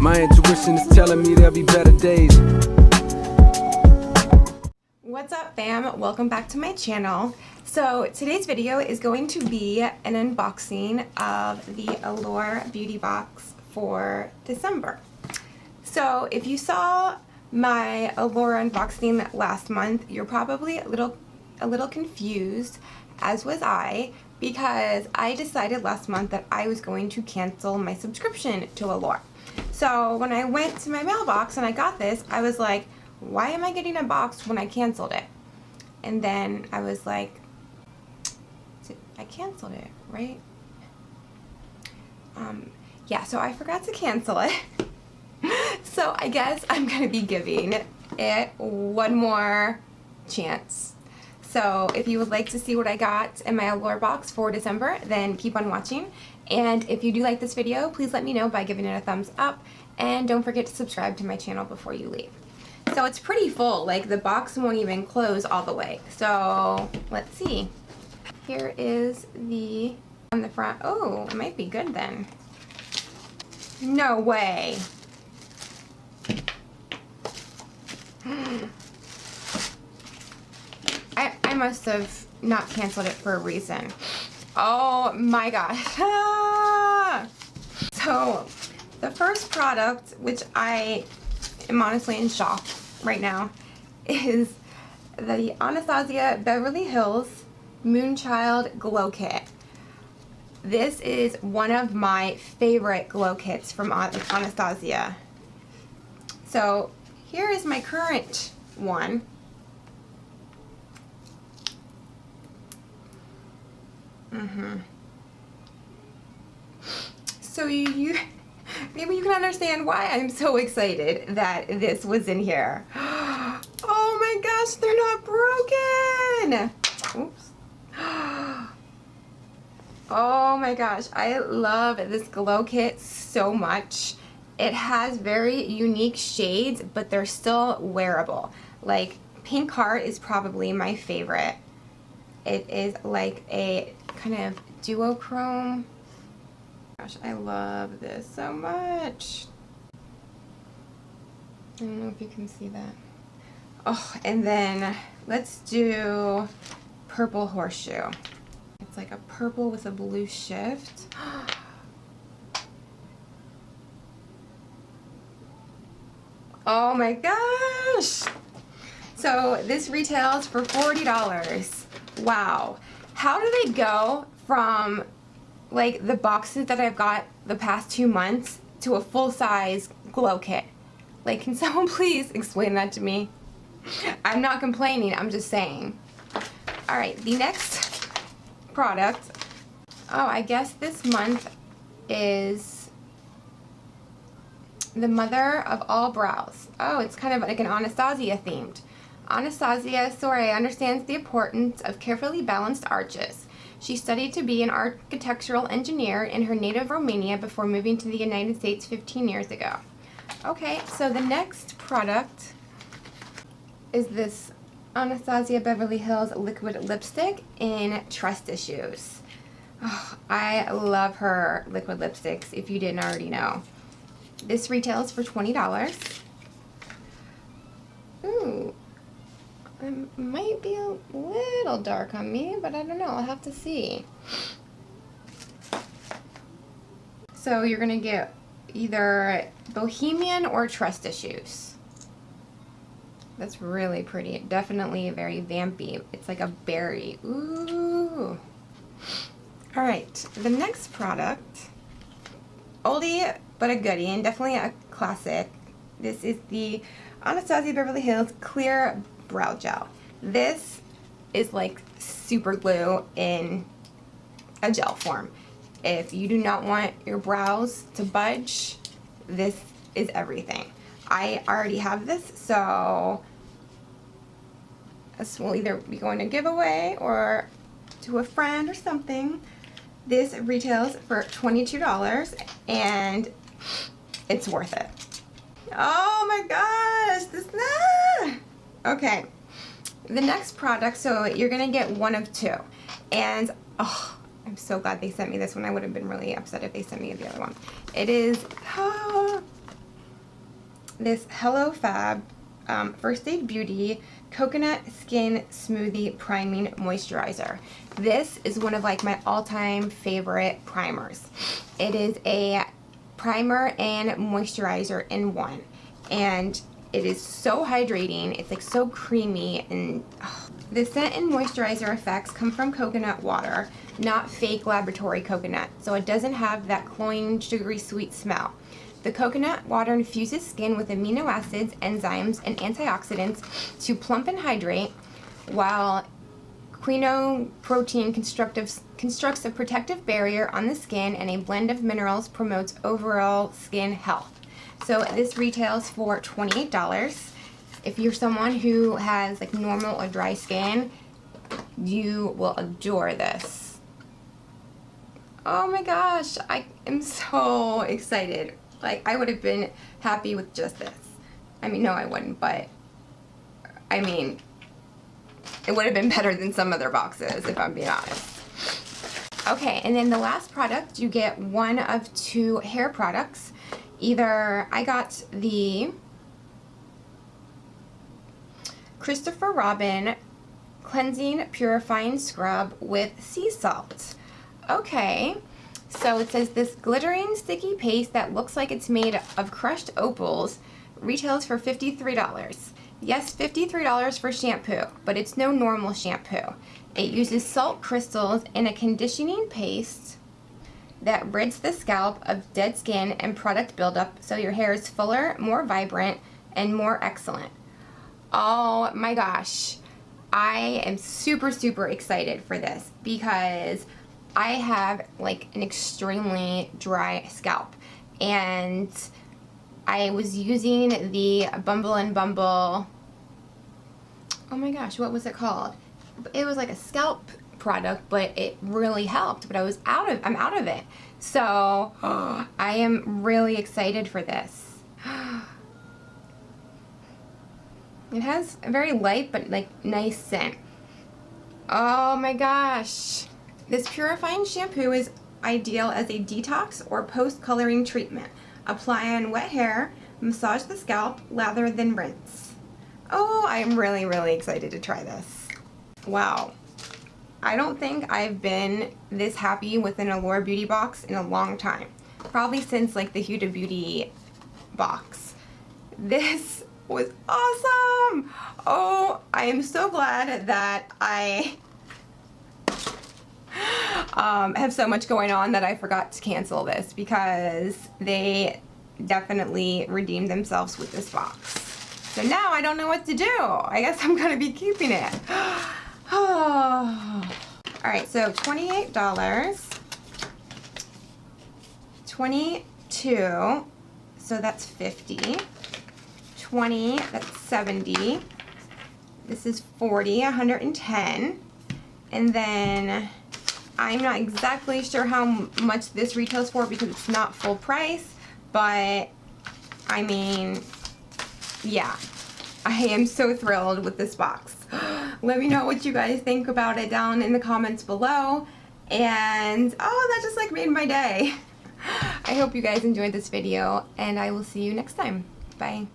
My intuition is telling me there'll be better days. What's up, fam? Welcome back to my channel. So today's video is going to be an unboxing of the Allure beauty box for December. So if you saw my Allure unboxing last month, you're probably a little confused, as was I, because I decided last month that I was going to cancel my subscription to Allure. So when I went to my mailbox and I got this, I was like, why am I getting a box when I canceled it? And then I was like, I canceled it, right? Yeah, so I forgot to cancel it. So I guess I'm gonna be giving it one more chance. So if you would like to see what I got in my Allure box for December, then keep on watching. And if you do like this video, please let me know by giving it a thumbs up. And don't forget to subscribe to my channel before you leave. So it's pretty full, like the box won't even close all the way. So let's see. Here is the, on the front, oh, it might be good then. No way. I must have not canceled it for a reason. Oh my gosh. So the first product, which I am honestly in shock right now, is the Anastasia Beverly Hills Moonchild Glow Kit. This is one of my favorite glow kits from Anastasia. So here is my current one. So maybe you can understand why I'm so excited that this was in here. Oh my gosh, they're not broken! Oops. Oh my gosh, I love this glow kit so much. It has very unique shades, but they're still wearable. Like, Pink Heart is probably my favorite. It is like a kind of duochrome. Gosh, I love this so much. I don't know if you can see that. Oh, and then let's do Purple Horseshoe. It's like a purple with a blue shift. Oh my gosh! So this retails for $40. Wow. How do they go from like the boxes that I've got the past 2 months to a full-size glow kit? Like, can someone please explain that to me? I'm not complaining, I'm just saying. Alright, the next product, oh, I guess this month is the Mother of All Brows. Oh, it's kind of like an Anastasia themed. Anastasia Soare understands the importance of carefully balanced arches. She studied to be an architectural engineer in her native Romania before moving to the United States 15 years ago. Okay, so the next product is this Anastasia Beverly Hills liquid lipstick in Trust Issues. Oh, I love her liquid lipsticks, if you didn't already know. This retails for $20. Ooh. It might be a little dark on me, but I don't know. I'll have to see. So you're going to get either Bohemian or Trust Issues. That's really pretty. Definitely very vampy. It's like a berry. Ooh. Alright, the next product, oldie but a goodie, and definitely a classic. This is the Anastasia Beverly Hills Clear Brow Gel. This is like super glue in a gel form. If you do not want your brows to budge, this is everything. I already have this, so this will either be going to giveaway or to a friend or something. This retails for $22 and it's worth it. Oh my gosh, this, okay. The next product, so you're gonna get one of two, and oh, I'm so glad they sent me this one. I would have been really upset if they sent me the other one. It is this Hello Fab First Aid Beauty Coconut Skin Smoothie Priming Moisturizer. This is one of like my all-time favorite primers. It is a primer and moisturizer in one, and it is so hydrating. It's like so creamy, and the scent and moisturizer effects come from coconut water, not fake laboratory coconut, so it doesn't have that cloying sugary sweet smell. The coconut water infuses skin with amino acids, enzymes, and antioxidants to plump and hydrate, while quinoa protein constructs a protective barrier on the skin, and a blend of minerals promotes overall skin health. So this retails for $28. If you're someone who has like normal or dry skin, you will adore this. Oh my gosh, I am so excited. Like, I would have been happy with just this. I mean, no, I wouldn't, but I mean, it would have been better than some other boxes, if I'm being honest. Okay, and then the last product, you get one of two hair products. Either I got the Christopher Robin Cleansing Purifying Scrub with Sea Salt. Okay. So it says this glittering sticky paste that looks like it's made of crushed opals retails for $53. Yes, $53 for shampoo, but it's no normal shampoo. It uses salt crystals in a conditioning paste that rids the scalp of dead skin and product buildup, so your hair is fuller, more vibrant, and more excellent. Oh my gosh. I am super, super excited for this because I have like an extremely dry scalp, and I was using the Bumble and Bumble, oh my gosh, what was it called? It was like a scalp product, but it really helped, but I'm out of it. So I am really excited for this. It has a very light but like nice scent. Oh my gosh. This purifying shampoo is ideal as a detox or post-coloring treatment. Apply on wet hair, massage the scalp, lather, then rinse. Oh, I'm really, really excited to try this. Wow. I don't think I've been this happy with an Allure beauty box in a long time. Probably since like the Huda Beauty box. This was awesome! Oh, I am so glad that I have so much going on that I forgot to cancel this, because they definitely redeemed themselves with this box. So now I don't know what to do. I guess I'm gonna be keeping it. Alright, so $28, 22, so that's 50, 20, that's 70, this is 40, 110, and then I'm not exactly sure how much this retails for because it's not full price, but I mean, yeah, I am so thrilled with this box. Let me know what you guys think about it down in the comments below, and oh, that just like made my day. I hope you guys enjoyed this video, and I will see you next time. Bye.